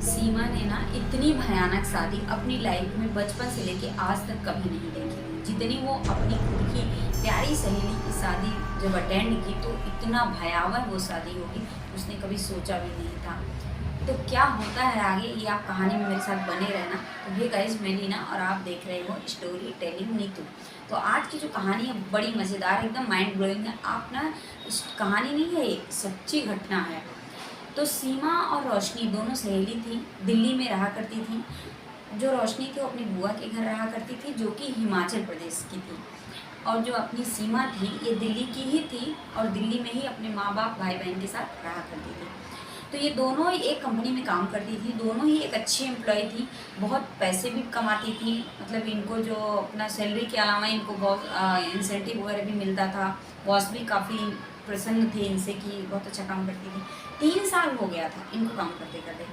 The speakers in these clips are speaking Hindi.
सीमा ने ना इतनी भयानक शादी अपनी लाइफ में बचपन से लेके आज तक कभी नहीं देखी। जितनी वो अपनी खुद की प्यारी सहेली की शादी जब अटेंड की तो इतना भयावह वो शादी होगी उसने कभी सोचा भी नहीं था। तो क्या होता है आगे ये आप कहानी में मेरे साथ बने रहना। तो ये गाइस मैं लीना और आप देख रहे हो स्टोरी टेलिंग नीतू। तो आज की जो कहानी है बड़ी मज़ेदार एकदम माइंड ब्लोइंग है। आप ना इस कहानी नहीं है, ये सच्ची घटना है। तो सीमा और रोशनी दोनों सहेली थी, दिल्ली में रहा करती थी। जो रोशनी थी वो अपनी बुआ के घर रहा करती थी जो कि हिमाचल प्रदेश की थी, और जो अपनी सीमा थी ये दिल्ली की ही थी और दिल्ली में ही अपने माँ बाप भाई बहन के साथ रहा करती थी। तो ये दोनों ही एक कंपनी में काम करती थी, दोनों ही एक अच्छी एम्प्लॉय थी, बहुत पैसे भी कमाती थी। मतलब इनको जो अपना सैलरी के अलावा इनको बहुत इंसेंटिव वगैरह भी मिलता था। बॉस भी काफ़ी प्रसन्न थे इनसे कि बहुत अच्छा काम करती थी। 3 साल हो गया था इनको काम करते करते।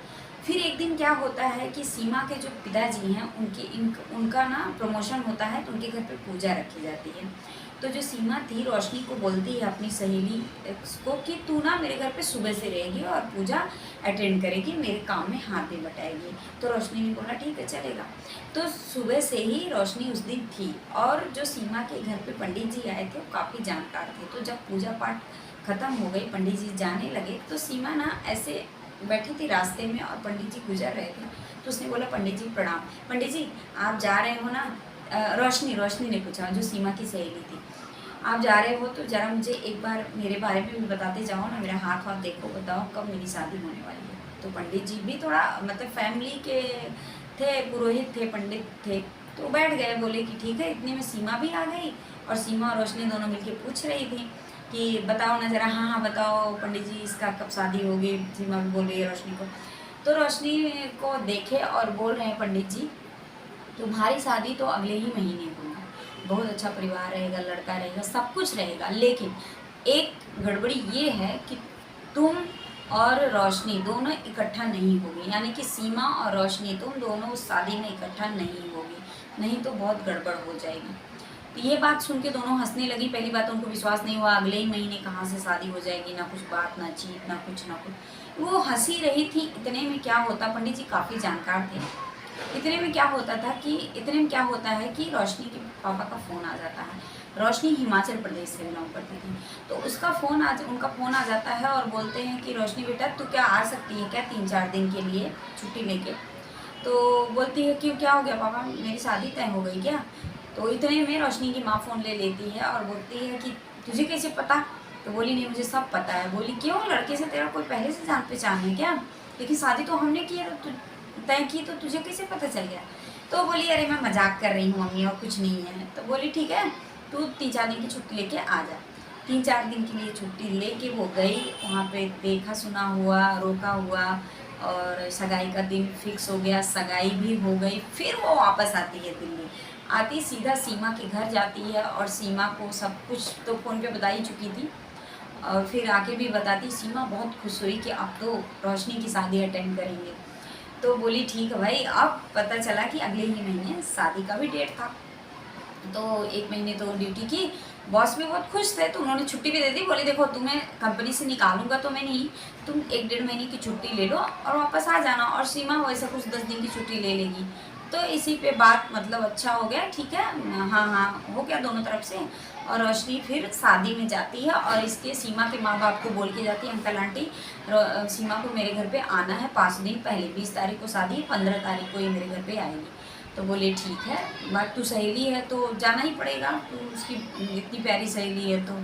फिर एक दिन क्या होता है कि सीमा के जो पिताजी हैं उनका ना प्रमोशन होता है तो उनके घर पे पूजा रखी जाती है। तो जो सीमा थी रोशनी को बोलती है अपनी सहेली को कि तू ना मेरे घर पे सुबह से रहेगी और पूजा अटेंड करेगी, मेरे काम में हाथ भी बटाएगी। तो रोशनी ने बोला ठीक है चलेगा। तो सुबह से ही रोशनी उस दिन थी और जो सीमा के घर पे पंडित जी आए थे वो काफ़ी जानकार थे। तो जब पूजा पाठ ख़त्म हो गई, पंडित जी जाने लगे, तो सीमा ना ऐसे बैठी थी रास्ते में और पंडित जी गुजर रहे थे। तो उसने बोला पंडित जी प्रणाम। पंडित जी आप जा रहे हो ना? रोशनी ने पूछा, जो सीमा की सहेली थी, आप जा रहे हो तो ज़रा मुझे एक बार मेरे बारे में भी बताते जाओ ना, मेरा हाथ वाथ देखो, बताओ कब मेरी शादी होने वाली है। तो पंडित जी भी थोड़ा मतलब फैमिली के थे, पुरोहित थे, पंडित थे, तो बैठ गए, बोले कि ठीक है। इतने में सीमा भी आ गई और सीमा और रोशनी दोनों मिलके पूछ रही थी कि बताओ ना ज़रा। हाँ हाँ बताओ पंडित जी इसका कब शादी होगी। सीमा भी बोल रही है रोशनी को। तो रोशनी को देखे और बोल रहे हैं पंडित जी तुम्हारी शादी तो अगले ही महीने होगी, बहुत अच्छा परिवार रहेगा, लड़का रहेगा, सब कुछ रहेगा, लेकिन एक गड़बड़ी ये है कि तुम और रोशनी दोनों इकट्ठा नहीं होगी, यानी कि सीमा और रोशनी तुम दोनों उस शादी में इकट्ठा नहीं होगी, नहीं तो बहुत गड़बड़ हो जाएगी। तो ये बात सुन के दोनों हंसने लगी। पहली बात तो उनको विश्वास नहीं हुआ, अगले ही महीने कहाँ से शादी हो जाएगी, ना कुछ बात, ना चीत, ना कुछ ना कुछ। वो हंसी रही थी। इतने में क्या होता, पंडित जी काफ़ी जानकार थे। इतने में क्या होता है कि रोशनी के पापा का फ़ोन आ जाता है। रोशनी हिमाचल प्रदेश से बिलोंग करती थी, तो उनका फ़ोन आ जाता है और बोलते हैं कि रोशनी बेटा तू क्या आ सकती है क्या 3-4 दिन के लिए छुट्टी लेके? तो बोलती है क्यों, क्या हो गया पापा, मेरी शादी तय हो गई क्या? तो इतने में रोशनी की माँ फ़ोन ले लेती है और बोलती है कि तुझे कैसे पता? तो बोली नहीं मुझे सब पता है। बोली क्यों, लड़के से तेरा कोई पहले से जान पहचान है क्या? लेकिन शादी तो हमने की है, तो तय की, तो तुझे कैसे पता चल गया? तो बोली अरे मैं मजाक कर रही हूँ मम्मी और कुछ नहीं है। तो बोली ठीक है तू 3-4 दिन की छुट्टी लेके आ जा। 3-4 दिन के लिए छुट्टी लेके वो गई, वहाँ पे देखा सुना हुआ, रोका हुआ, और सगाई का दिन फिक्स हो गया, सगाई भी हो गई। फिर वो वापस आती है दिल्ली। आती सीधा सीमा के घर जाती है और सीमा को सब कुछ तो फ़ोन पे बता ही चुकी थी, और फिर आके भी बताती। सीमा बहुत खुश हुई कि अब तो रोशनी की शादी अटेंड करेंगे। तो बोली ठीक है भाई। अब पता चला कि अगले ही महीने शादी का भी डेट था। तो 1 महीने तो ड्यूटी की, बॉस भी बहुत खुश थे तो उन्होंने छुट्टी भी दे दी। बोले देखो तुम्हें कंपनी से निकालूंगा तो मैं नहीं, तुम 1-1.5 महीने की छुट्टी ले लो और वापस आ जाना, और सीमा वैसे कुछ 10 दिन की छुट्टी ले लेगी। तो इसी पे बात मतलब अच्छा हो गया, ठीक है, हाँ हाँ हो गया दोनों तरफ से। और रोशनी फिर शादी में जाती है और इसके सीमा के माँ बाप को बोल के जाती है अंकल आंटी सीमा को मेरे घर पे आना है 5 दिन पहले, 20 तारीख को शादी, 15 तारीख को ये मेरे घर पे आएगी। तो बोले ठीक है, बात तू सहेली है तो जाना ही पड़ेगा, तू उसकी इतनी प्यारी सहेली है तो।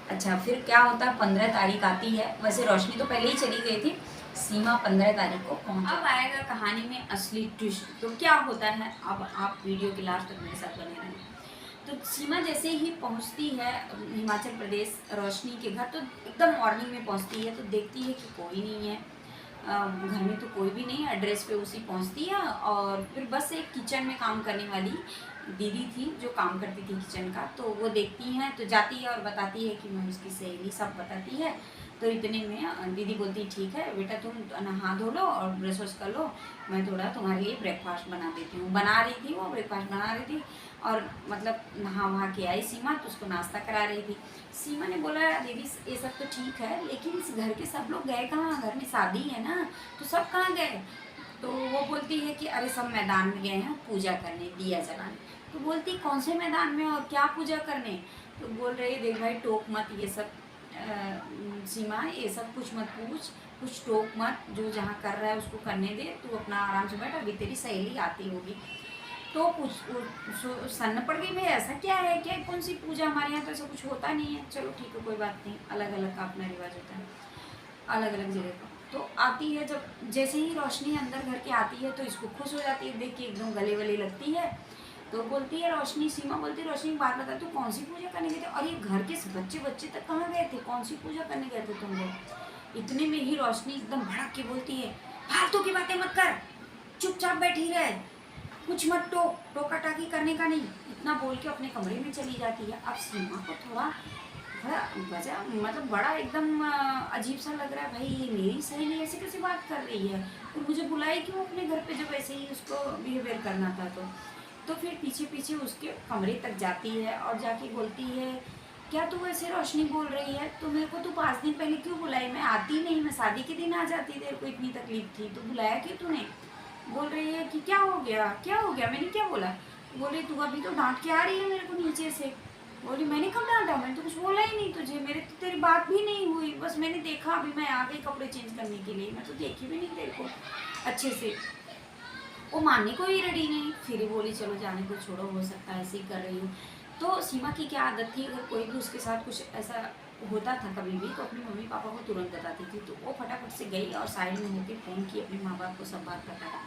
अच्छा फिर क्या होता है, 15 तारीख आती है। वैसे रोशनी तो पहले ही चली गई थी, सीमा 15 तारीख को पहुंची। अब आएगा कहानी में असली ट्विस्ट। तो क्या होता है, अब आप वीडियो के लास्ट तक मेरे साथ बने रहें। तो सीमा जैसे ही पहुंचती है हिमाचल प्रदेश रोशनी के घर, तो एकदम मॉर्निंग में पहुंचती है तो देखती है कि कोई नहीं है घर में, तो कोई भी नहीं। एड्रेस पे उसी पहुंचती है और फिर बस एक किचन में काम करने वाली दीदी थी जो काम करती थी किचन का, तो वो देखती हैं तो जाती है और बताती है कि मैं उसकी सहेली, सब बताती है। तो इतने में दीदी बोलती ठीक है बेटा तुम नहा धो लो और ब्रश व्रश कर लो, मैं थोड़ा तुम्हारे लिए ब्रेकफास्ट बना देती हूँ। बना रही थी वो ब्रेकफास्ट बना रही थी और मतलब नहा वहा के आई सीमा तो उसको नाश्ता करा रही थी। सीमा ने बोला दीदी ये सब तो ठीक है लेकिन इस घर के सब लोग गए कहाँ, घर में शादी है ना, तो सब कहाँ गए? वो बोलती है कि अरे सब मैदान में गए हैं पूजा करने, दिया जलाने। तो बोलती कौन से मैदान में और क्या पूजा करने? तो बोल रही देख भाई टोक मत, ये सब सीमा ये सब कुछ मत पूछ, कुछ टोक मत, जो जहाँ कर रहा है उसको करने दे, तू अपना आराम से बैठ, अभी तेरी सहेली आती होगी। तो पूछ सन्न पड़ गई भाई ऐसा क्या है, क्या कौन सी पूजा, हमारे यहाँ तो ऐसा कुछ होता नहीं है। चलो ठीक है कोई बात नहीं, अलग अलग का अपना रिवाज होता है, अलग अलग जगह का। तो आती है, जब जैसे ही रोशनी अंदर घर के आती है तो इसको खुश हो जाती है, देख के एकदम गले वले लगती है। तो बोलती है रोशनी, सीमा बोलती है रोशनी बात बता, तू कौन सी पूजा करने गए थे, और ये घर के बच्चे बच्चे तक कहाँ गए थे, कौन सी पूजा करने गए थे तुम लोग? इतने में ही रोशनी एकदम भड़क के बोलती है फालतू की बातें मत कर, चुपचाप बैठी रहे, कुछ मत टोका टाकी करने का नहीं, इतना बोल के अपने कमरे में चली जाती है। अब सीमा को थोड़ा वजह मतलब बड़ा एकदम अजीब सा लग रहा है, भाई ये मेरी सहेली ऐसे कैसे बात कर रही है, तो मुझे बुलाई क्यों अपने घर पे जब ऐसे ही उसको बिहेवियर करना था। तो फिर पीछे पीछे उसके कमरे तक जाती है और जाके बोलती है क्या तू ऐसे रोशनी बोल रही है, तो मेरे को तू 5 दिन पहले क्यों बुलाई, मैं आती नहीं, मैं शादी के दिन आ जाती, तेरे को इतनी तकलीफ थी तो बुलाया क्यों तूने? बोल रही है कि क्या हो गया, क्या हो गया, मैंने क्या बोला? बोल रही तू अभी तो डांट के आ रही है मेरे को नीचे से। बोली मैंने कब डांटा, मैंने तो कुछ बोला ही नहीं तुझे, मेरे तो तेरी बात भी नहीं हुई, बस मैंने देखा अभी मैं आ गई कपड़े चेंज करने के लिए, मैं तो देखी भी नहीं तेरे को अच्छे से। वो मानने को ही रेडी नहीं, फिर ही बोली चलो जाने को छोड़ो, हो सकता है ऐसे ही कर रही हूँ। तो सीमा की क्या आदत थी, अगर कोई भी उसके साथ कुछ ऐसा होता था कभी भी तो अपनी मम्मी पापा को तुरंत बताती थी। तो वो फटाफट से गई और साइड में होकर फ़ोन की अपने माँ बाप को सब बात बताया,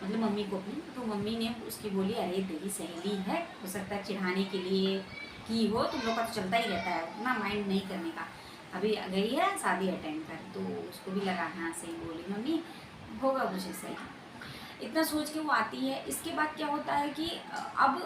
मतलब मम्मी को अपनी। तो मम्मी ने उसकी बोली अरे तेरी सहेली है, हो सकता है चिढ़ाने के लिए की हो, तुम लोग का तो चलता ही रहता है, उतना माइंड नहीं करने का, अभी गई है शादी अटेंड कर। तो उसको भी लगा हाँ सही बोली मम्मी, होगा कुछ ऐसा ही, इतना सोच के वो आती है। इसके बाद क्या होता है कि अब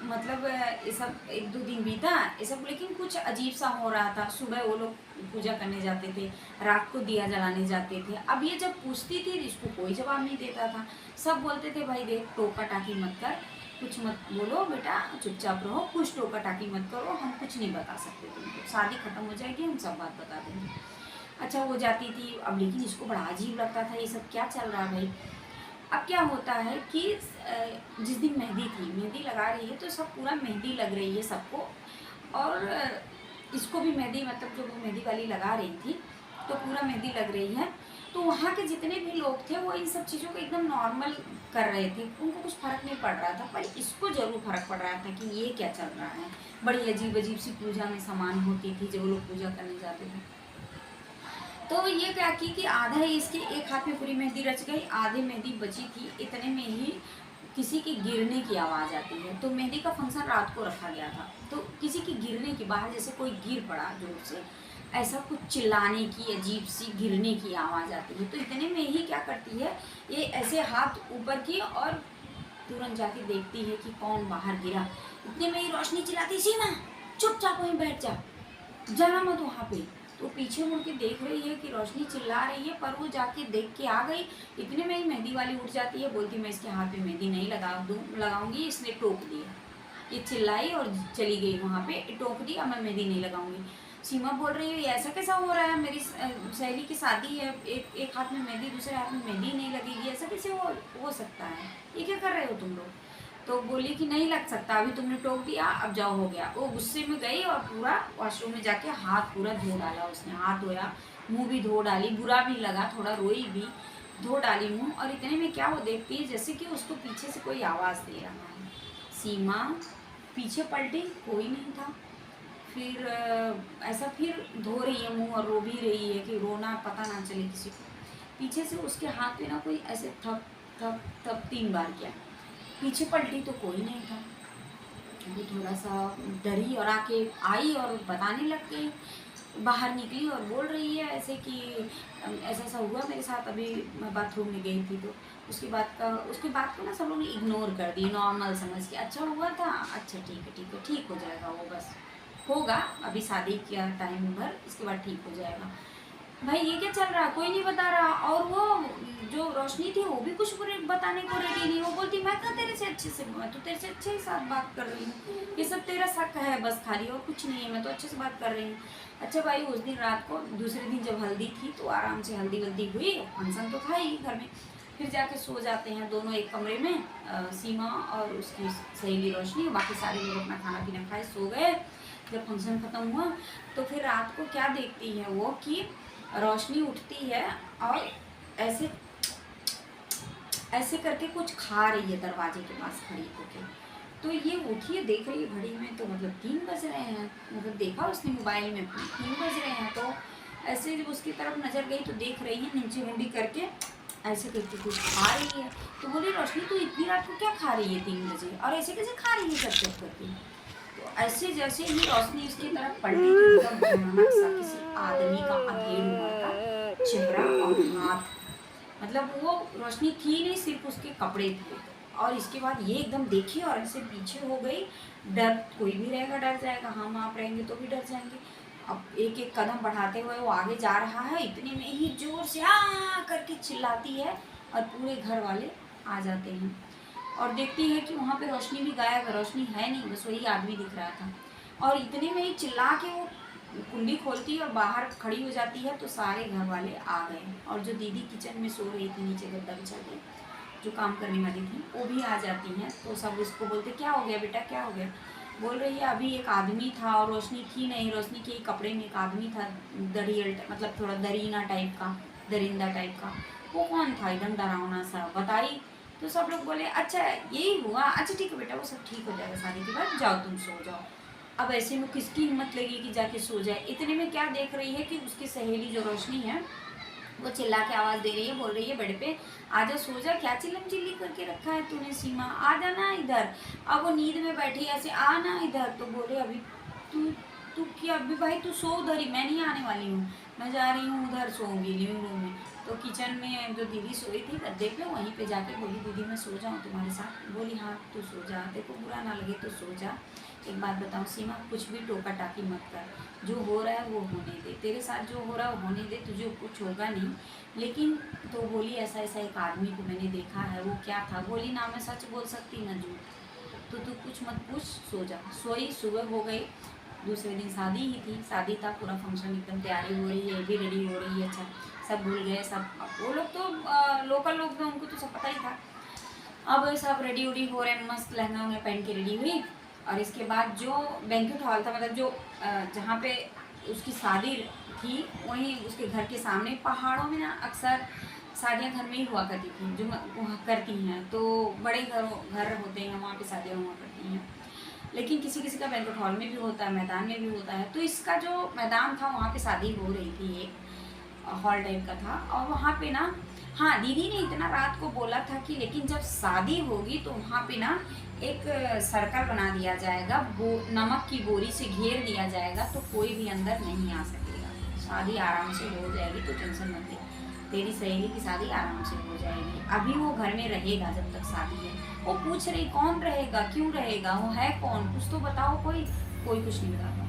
मतलब ये सब 1-2 दिन बीता ये सब, लेकिन कुछ अजीब सा हो रहा था। सुबह वो लोग पूजा करने जाते थे, रात को दिया जलाने जाते थे। अब ये जब पूछती थी इसको कोई जवाब नहीं देता था, सब बोलते थे भाई देख टोका टाकी मत कर, कुछ मत बोलो बेटा, चुपचाप रहो, कुछ टोका टाकी मत करो, हम कुछ नहीं बता सकते तुमको, शादी खत्म हो जाएगी हम सब बात बता देंगे। अच्छा वो जाती थी, अब लेकिन इसको बड़ा अजीब लगता था ये सब क्या चल रहा है भाई। अब क्या होता है कि जिस दिन मेहंदी थी, मेहंदी लगा रही है तो सब पूरा मेहंदी लग रही है सबको, और इसको भी मेहंदी, मतलब जो वो मेहंदी वाली लगा रही थी तो पूरा मेहंदी लग रही है। तो वहाँ के जितने भी लोग थे वो इन सब चीज़ों को एकदम नॉर्मल कर रहे थे, उनको कुछ फ़र्क नहीं पड़ रहा था, पर इसको ज़रूर फ़र्क पड़ रहा था कि ये क्या चल रहा है। बड़ी अजीब अजीब सी पूजा में सामान होती थी जब वो लोग पूजा करने जाते थे। तो ये क्या की कि आधा ही इसके एक हाथ में पूरी मेहंदी रच गई, आधी मेहंदी बची थी, इतने में ही किसी की गिरने की आवाज़ आती है। तो मेहंदी का फंक्शन रात को रखा गया था, तो किसी की गिरने की, बाहर जैसे कोई गिर पड़ा जोर से, ऐसा कुछ चिल्लाने की अजीब सी गिरने की आवाज़ आती है। तो इतने में ही क्या करती है ये ऐसे हाथ ऊपर की और तुरंत जाके देखती है कि कौन बाहर गिरा। इतने में ही रोशनी चिल्लाती सीमा चुपचाप वहीं बैठ जा, जाना मत वहाँ पे। तो पीछे मुड़ के देख रही है कि रोशनी चिल्ला रही है, पर वो जाके देख के आ गई। इतने में ही मेहंदी वाली उठ जाती है, बोलती मैं इसके हाथ में मेहंदी नहीं लगाऊंगी, इसने टोक दिया। ये चिल्लाई और चली गई वहाँ पे, टोक दी, अब मैं मेहंदी नहीं लगाऊंगी। सीमा बोल रही है ऐसा कैसा हो रहा है, मेरी सहेली की शादी है, एक हाथ में मेहंदी दूसरे हाथ में मेहंदी नहीं लगेगी, ऐसा कैसे हो सकता है, ये क्या कर रहे हो तुम लोग? तो बोली कि नहीं लग सकता, अभी तुमने टोक दिया, अब जाओ हो गया। वो गुस्से में गई और पूरा वॉशरूम में जाके हाथ पूरा धो डाला, उसने हाथ धोया, मुंह भी धो डाली, बुरा भी लगा, थोड़ा रोई भी, धो डाली मुंह। और इतने में क्या वो देखती है जैसे कि उसको पीछे से कोई आवाज़ दे रहा है। सीमा पीछे पलटी, कोई नहीं था। फिर ऐसा फिर धो रही है मुँह और रो भी रही है कि रोना पता ना चले किसी को। पीछे से उसके हाथ पे ना कोई ऐसे थप थप थप 3 बार किया। पीछे पलटी तो कोई नहीं था। वो थोड़ा सा डरी और आके आई और बताने लग गई, बाहर निकली और बोल रही है ऐसे कि ऐसा ऐसा हुआ मेरे साथ, अभी मैं बाथरूम में गई थी। तो उसकी बात को ना सब लोग ने इग्नोर कर दी, नॉर्मल समझ के, अच्छा हुआ था, अच्छा ठीक है ठीक हो जाएगा, वो बस होगा, अभी शादी का टाइम भर, इसके बाद ठीक हो जाएगा। भाई ये क्या चल रहा, कोई नहीं बता रहा। और वो जो रोशनी थी वो भी कुछ बताने को रेडी नहीं। वो बोलती मैं कहाँ तेरे से अच्छे से, मैं तो तेरे से अच्छे के साथ बात कर रही हूँ, ये सब तेरा शक है बस खाली, और कुछ नहीं है, मैं तो अच्छे से बात कर रही हूँ। अच्छा भाई उस दिन रात को, दूसरे दिन जब हल्दी थी तो आराम से हल्दी वल्दी हुई, फंक्शन तो था ही घर में। फिर जाके सो जाते हैं दोनों एक कमरे में, सीमा और उसकी सहेली रोशनी। बाकी सारे लोग अपना खाना पीना खाए सो गए। जब फंक्शन ख़त्म हुआ तो फिर रात को क्या देखती है वो कि रोशनी उठती है और ऐसे ऐसे करके कुछ खा रही है दरवाजे के पास खड़ी होके। तो ये उठी है, देख रही है घड़ी में, तो मतलब 3 बज रहे हैं। मतलब देखा उसने मोबाइल में 3 बज रहे हैं। तो ऐसे जब उसकी तरफ नज़र गई तो देख रही है नीचे मुंडी करके ऐसे करके कुछ खा रही है। तो बोली रोशनी तू इतनी रात को क्या खा रही है 3 बजे, और ऐसे कैसे खा रही है चप करके। तो ऐसे जैसे ही रोशनी उसकी तरफ पलटी तो एकदम भयानक सा किसी आदमी का अधेड़ हुआ था चेहरा और हाथ। मतलब वो रोशनी थी नहीं, सिर्फ उसके कपड़े थे। और इसके बाद ये एकदम देखी और ऐसे पीछे हो गई। डर कोई भी रहेगा डर जाएगा, हम आप रहेंगे तो भी डर जाएंगे। अब एक एक कदम बढ़ाते हुए वो आगे जा रहा है, इतने में ही जोर से आ करके चिल्लाती है और पूरे घर वाले आ जाते हैं और देखती है कि वहाँ पे रोशनी भी गायब है। रोशनी है नहीं, बस वही आदमी दिख रहा था। और इतने में ही चिल्ला के वो कुंडी खोलती है और बाहर खड़ी हो जाती है। तो सारे घर वाले आ गए और जो दीदी किचन में सो रही थी नीचे गद्दा बिछा के, जो काम करने वाली थी, वो भी आ जाती हैं। तो सब उसको बोलते क्या हो गया बेटा, क्या हो गया। बोल रही है अभी एक आदमी था और रोशनी थी नहीं, रोशनी के कपड़े में एक आदमी था, दरियल मतलब थोड़ा दरीना टाइप का, दरिंदा टाइप का। वो कौन था, एकदम डरावना सा बताई। तो सब लोग बोले अच्छा यही हुआ, अच्छा ठीक है बेटा वो सब ठीक हो जाएगा शादी के बाद, जाओ तुम सो जाओ। अब ऐसे में किसकी हिम्मत लगी कि जाके सो जाए। इतने में क्या देख रही है कि उसकी सहेली जो रोशनी है वो चिल्ला के आवाज़ दे रही है, बोल रही है बेड पे आजा सो जा, क्या चिल्लम चिल्ली करके रखा है तूने सीमा, आ जाना इधर। अब वो नींद में बैठी ऐसे आना इधर। तो बोले अभी तू क्या, अभी भाई तू सो उधर ही, मैं नहीं आने वाली हूँ, मैं जा रही हूँ उधर सोऊंगी लिविंग रूम में। तो किचन में जो दीदी सोई थी गद्दे पे, वहीं पे जाके बोली दीदी मैं सो जाऊँ तुम्हारे साथ। बोली हाँ तू सो जा, देखो बुरा ना लगे तो सो जा। एक बात बताऊँ सीमा, कुछ भी टोका टाकी मत कर, जो हो रहा है वो होने दे, तेरे साथ जो हो रहा है वो होने दे, तुझे कुछ होगा नहीं। लेकिन तो बोली ऐसा ऐसा एक आदमी को मैंने देखा है, वो क्या था। बोली ना मैं सच बोल सकती ना झूठ, तो तू कुछ मत पूछ, सो जा। सोई, सुबह हो गई, दूसरे दिन शादी ही थी, शादी था, पूरा फंक्शन एकदम तैयारी हो रही है, भी रेडी हो रही है। अच्छा सब भूल गए सब, वो लोग तो लोकल लोग थे, उनको तो सब पता ही था। अब सब रेडी उडी हो रहे हैं, मस्त लहंगा उंगा पहन के रेडी हुई। और इसके बाद जो बैंक्वेट हॉल था, मतलब जो जहाँ पे उसकी शादी थी, वहीं उसके घर के सामने पहाड़ों में ना अक्सर शादियाँ घर में ही हुआ करती थी, जो करती हैं। तो बड़े घर होते हैं वहाँ पे शादियाँ हुआ करती हैं। लेकिन किसी किसी का बैंक्वेट हॉल में भी होता है, मैदान में भी होता है। तो इसका जो मैदान था वहाँ पे शादी हो रही थी, एक हॉल टाइप का था। और वहाँ पे ना, हाँ दीदी ने इतना रात को बोला था कि लेकिन जब शादी होगी तो वहाँ पे ना एक सर्कल बना दिया जाएगा, नमक की बोरी से घेर दिया जाएगा, तो कोई भी अंदर नहीं आ सकेगा, शादी आराम से हो जाएगी, तो टेंशन मत ले, तेरी सहेली की शादी आराम से हो जाएगी। अभी वो घर में रहेगा जब तक शादी है। वो पूछ रही कौन रहेगा, क्यों रहेगा, वो है कौन, कुछ तो बताओ। कोई कुछ नहीं बताता।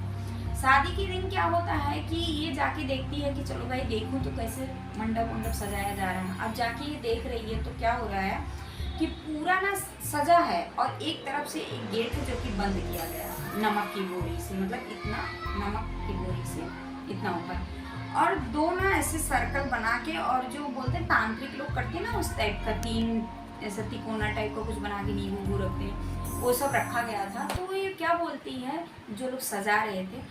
शादी के दिन क्या होता है कि ये जाके देखती है कि चलो भाई देखूं तो कैसे मंडप सजाया जा रहा है। अब जाके ये देख रही है तो क्या हो रहा है कि पूरा ना सजा है और एक तरफ से एक गेट है जो कि बंद किया गया नमक की बोरी से, मतलब इतना नमक की बोरी से इतना ऊपर, और दो ना ऐसे सर्कल बना के, और जो बोलते हैं तांत्रिक लोग करते हैं ना उस टाइप का, 3 ऐसा तिकोना टाइप का कुछ बना के नींबू रखते हैं, वो सब रखा गया था। तो ये क्या बोलती है जो लोग सजा रहे थे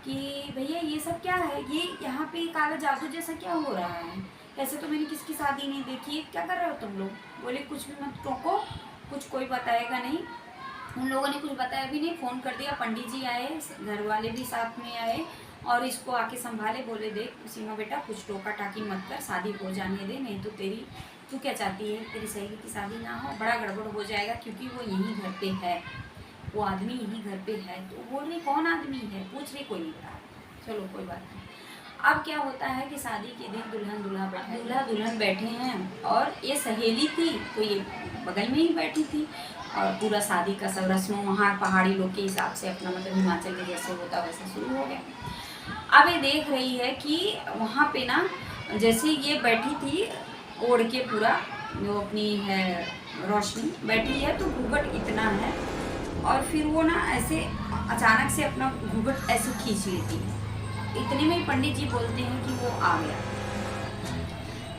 कि भैया ये सब क्या है, ये यहाँ पे काला जादू जैसा क्या हो रहा है, ऐसे तो मैंने किसकी शादी नहीं देखी, क्या कर रहे हो तुम लोग। बोले कुछ भी मत टोको, कुछ कोई बताएगा नहीं। उन लोगों ने कुछ बताया भी नहीं, फ़ोन कर दिया, पंडित जी आए, घर वाले भी साथ में आए और इसको आके संभाले। बोले देख सीमा बेटा कुछ टोका टाकी मत कर, शादी हो जाने दे, नहीं तो तू क्या चाहती है तेरी सहेली की शादी ना हो, बड़ा गड़बड़ हो जाएगा, क्योंकि वो यहीं घर पे है, वो आदमी यहीं घर पे है। तो बोल रही कौन आदमी है, पूछ रही, कोई नहीं बता। चलो कोई बात नहीं। अब क्या होता है कि शादी के दिन दूल्हा दुल्हन बैठे हैं और ये सहेली थी तो ये बगल में ही बैठी थी, और पूरा शादी का सब रस्मों वहाँ पहाड़ी लोग के हिसाब से अपना, मतलब हिमाचल में जैसे होता वैसे शुरू हो गया। अब ये देख रही है कि वहाँ पे ना जैसे ये बैठी थी ओढ़ के, पूरा जो अपनी है रोशनी बैठी है, तो घूंघट इतना है, और फिर वो ना ऐसे अचानक से अपना घूंघट ऐसे खींच लेती है। इतने में पंडित जी बोलते हैं कि वो आ गया।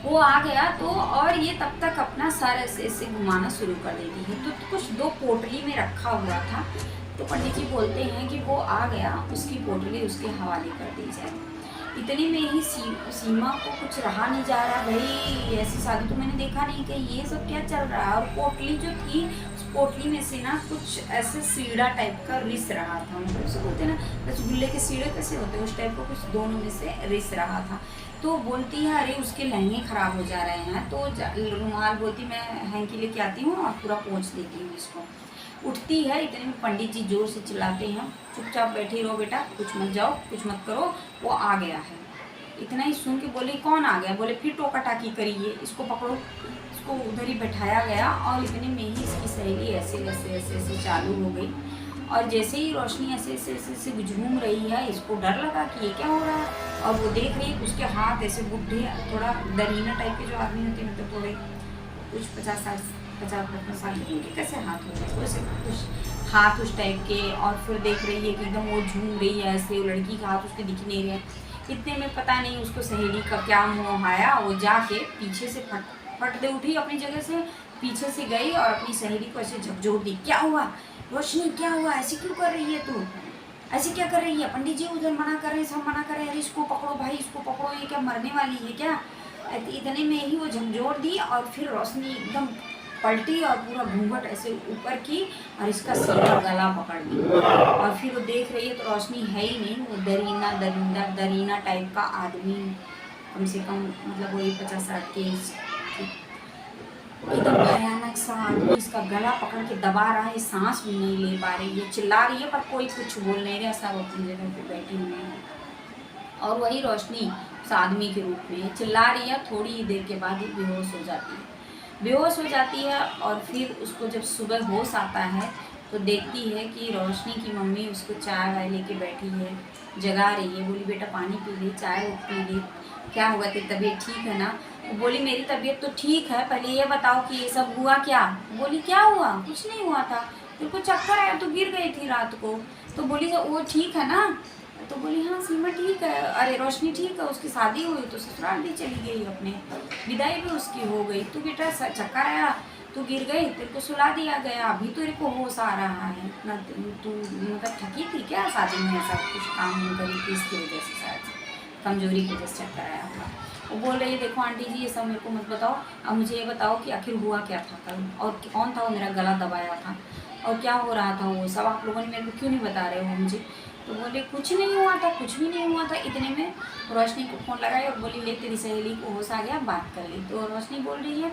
वो आ गया तो और ये तब तक अपना सर ऐसे ऐसे घुमाना शुरू कर देती है। तो कुछ 2 पोटली में रखा हुआ था, तो पंडित जी बोलते हैं कि वो आ गया, उसकी पोटली उसके हवाले कर दी जाए। इतने में ही सीमा को कुछ रहा नहीं जा रहा, भाई ऐसी शादी तो मैंने देखा नहीं, कि ये सब क्या चल रहा है। और पोटली जो थी, उस पोटली में से ना कुछ ऐसे सीढ़ा टाइप का रिस रहा था, मतलब उसे बोलते हैं ना रसगुल्ले के सीढ़े कैसे होते हैं, उस टाइप का कुछ दोनों में से रिस रहा था। तो बोलती है अरे उसके लहंगे खराब हो जा रहे हैं, तो रुमाल बोलती मैं हैंकी लेके आती हूँ और पूरा पोंछ देती हूँ इसको। उठती है, इतने में पंडित जी जोर से चिल्लाते हैं चुपचाप बैठी रहो बेटा, कुछ मत जाओ, कुछ मत करो, वो आ गया है। इतना ही सुन के बोले कौन आ गया? बोले फिर टोका टाकी करिए, इसको पकड़ो। इसको उधर ही बैठाया गया और इतने में ही इसकी सहेली ऐसे ऐसे ऐसे ऐसे चालू हो गई। और जैसे ही रोशनी ऐसे ऐसे ऐसे ऐसे झूम रही है, इसको डर लगा कि ये क्या हो रहा है। और वो देख रही है उसके हाथ ऐसे बुढ़े, थोड़ा दरीना टाइप के जो आदमी होते हैं, मतलब थोड़े कुछ 50-55 साल के, उनके कैसे हाथ हो गए, वैसे कुछ हाथ उस टाइप के। और फिर देख रही है कि एकदम वो झूम रही है ऐसे, वो लड़की का हाथ उसके दिख नहीं रहे। इतने में पता नहीं उसको सहेली का क्या मोह आया, वो जाके पीछे से फट दे उठी अपनी जगह से, पीछे से गई और अपनी सहेली को ऐसे झकझोर दी। क्या हुआ रोशनी, क्या हुआ, ऐसे क्यों कर रही है तू, ऐसे क्या कर रही है? पंडित जी उधर मना कर रहे, सब मना कर रहे, अरे इसको पकड़ो भाई, इसको पकड़ो, ये क्या मरने वाली है क्या? इतने में ही वो झकझोर दी और फिर रोशनी एकदम पलटी और पूरा घूंघट ऐसे ऊपर की और इसका सीधा गला पकड़ ली। और फिर वो देख रही है तो रोशनी है ही नहीं, वो दरीना टाइप का आदमी, कम से कम मतलब वही 50-60 के एकदम भयानक सा आदमी इसका गला पकड़ के दबा रहा है, सांस भी नहीं ले पा रही है, चिल्ला रही है पर कोई कुछ बोल नहीं रहा, सब अपनी जगह पे बैठी हुई है। और वही रोशनी उस आदमी के रूप में चिल्ला रही है। थोड़ी ही देर के बाद ही बेहोश हो जाती है। बेहोश हो जाती है और फिर उसको जब सुबह होश आता है तो देखती है कि रोशनी की मम्मी उसको चाय वाय लेके बैठी है, जगा रही है। बोली बेटा पानी पी ले, चाय पी ले, क्या हुआ, तेरी तबीयत ठीक है ना? वो बोली मेरी तबीयत तो ठीक है, पहले ये बताओ कि ये सब हुआ क्या? बोली क्या हुआ, कुछ नहीं हुआ था, तेरे को चक्कर आया तो गिर गई थी रात को। तो बोली वो ठीक है ना? तो बोली हाँ सीमा ठीक है, अरे रोशनी ठीक है, उसकी शादी हुई तो ससुराल भी चली गई, अपने विदाई भी उसकी हो गई। तो बेटा चक्कर आया तो गिर गई, तेरे को सुला दिया गया, अभी तेरे को होश आ रहा है ना? तू मतलब थकी थी क्या शादी में, ऐसा कुछ काम नहीं करी थी इसकी वजह से, शायद कमजोरी की वजह से चक्कर आया था। वो बोल रही है देखो आंटी जी ये सब मेरे को मत बताओ, अब मुझे ये बताओ कि आखिर हुआ क्या था कल, और कौन था वो मेरा गला दबाया था, और क्या हो रहा था, वो सब आप लोगों ने मेरे को क्यों नहीं बता रहे हो मुझे? तो बोले कुछ नहीं हुआ था, कुछ भी नहीं हुआ था। इतने में रोशनी को फ़ोन लगाया और बोली ले तेरी सहेली को होश आ गया, बात कर ली। तो रोशनी बोल रही है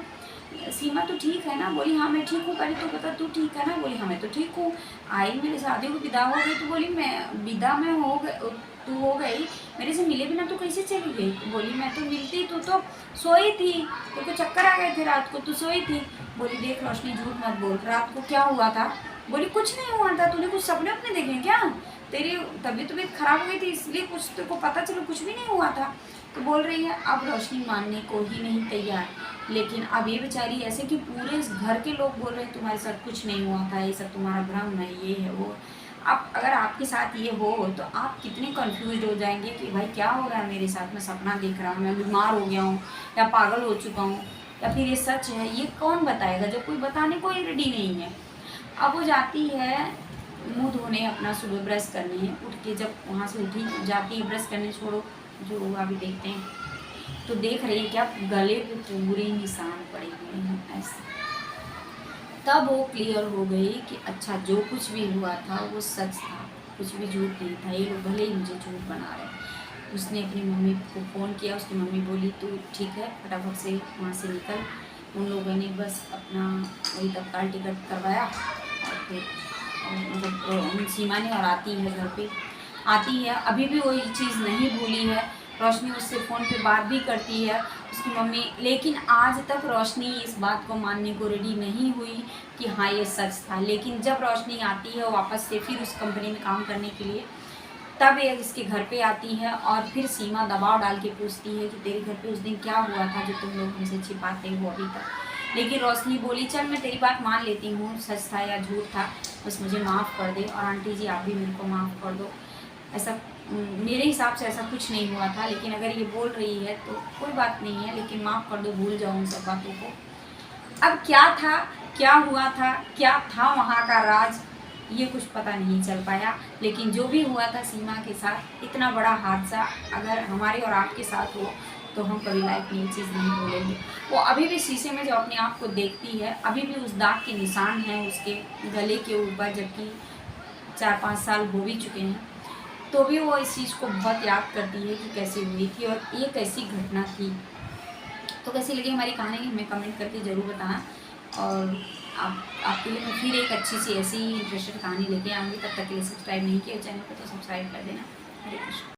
सीमा तो ठीक है ना? बोली हाँ मैं ठीक हूँ, पहले तो बता तू ठीक है ना? बोली हाँ मैं तो ठीक हूँ, आई मेरी शादी को विदा हो गई। तो बोली मैं विदा में हो गई, तू हो गई, मेरे से मिले बिना तो कैसे चली गई? तो बोली मैं तो मिलती, तू तो सोई थी, तेरे को चक्कर आ गए थे रात को, तू सोई थी। बोली देख रोशनी झूठ मत बोल, रात को क्या हुआ था? बोली कुछ नहीं हुआ था, तूने कुछ सपने अपने देखे क्या? तेरी तबीयत खराब हो गई थी इसलिए कुछ तेरे को पता चलो, कुछ भी नहीं हुआ था। तो बोल रही है अब रोशनी मानने को ही नहीं तैयार। लेकिन अब ये बेचारी ऐसे कि पूरे इस घर के लोग बोल रहे हैं तुम्हारे साथ कुछ नहीं हुआ था, ये सब तुम्हारा भ्रम है, ये है वो। अब अगर आपके साथ ये हो तो आप कितने कंफ्यूज हो जाएंगे कि भाई क्या हो रहा है मेरे साथ, मैं सपना देख रहा हूँ, मैं बीमार हो गया हूँ या पागल हो चुका हूँ, या फिर ये सच है, ये कौन बताएगा जब कोई बताने को ही रेडी नहीं है। अब वो जाती है मुंह धोने, अपना सुबह ब्रश करने, उठ के जब वहाँ से उठी जाती है ब्रश करने, छोड़ो जो हुआ अभी देखते हैं, तो देख रही है क्या गले पे पूरे निशान पड़े हुए हैं ऐसे। तब वो क्लियर हो गई कि अच्छा जो कुछ भी हुआ था वो सच था, कुछ भी झूठ नहीं था, ये लोग भले ही मुझे झूठ बना रहे। उसने अपनी मम्मी को फ़ोन किया, उसकी मम्मी बोली तू ठीक है फटाफट से वहाँ से निकल। उन लोगों ने बस अपना वही तत्काल टिकट करवाया और फिर मतलब सीमा ने, और आती है घर पे, आती है अभी भी वही चीज़ नहीं भूली है। रोशनी उससे फ़ोन पे बात भी करती है उसकी मम्मी, लेकिन आज तक रोशनी इस बात को मानने को रेडी नहीं हुई कि हाँ ये सच था। लेकिन जब रोशनी आती है वापस से फिर उस कंपनी में काम करने के लिए, तब ये इसके घर पे आती है और फिर सीमा दबाव डाल के पूछती है कि तेरे घर पे उस दिन क्या हुआ था जो तुम लोग हमसे छिपाते हो अभी तक। लेकिन रोशनी बोली चल मैं तेरी बात मान लेती हूँ, सच था या झूठ था, बस मुझे माफ़ कर दे, और आंटी जी आप भी मेरे को माफ़ कर दो, ऐसा मेरे हिसाब से ऐसा कुछ नहीं हुआ था, लेकिन अगर ये बोल रही है तो कोई बात नहीं है, लेकिन माफ़ कर दो, भूल जाओ उन सब बातों को। अब क्या था, क्या हुआ था वहाँ का राज, ये कुछ पता नहीं चल पाया। लेकिन जो भी हुआ था सीमा के साथ, इतना बड़ा हादसा अगर हमारे और आपके साथ हो तो हम कभी लाइफ में ये चीज़ नहीं भूलेंगे। वो अभी भी शीशे में जो अपने आप को देखती है, अभी भी उस दाग के निशान हैं उसके गले के ऊपर, जबकि 4-5 साल हो भी चुके हैं, तो भी वो इस चीज़ को बहुत याद करती है कि कैसे हुई थी और ये कैसी घटना थी। तो कैसी लगी हमारी कहानी, हमें कमेंट करके ज़रूर बताना। और आपके लिए मैं फिर एक अच्छी सी ऐसी इंटरेस्टेड कहानी लेके आऊँगी। तब तक के लिए सब्सक्राइब नहीं किया चैनल को तो सब्सक्राइब कर देना। हरे कृष्ण।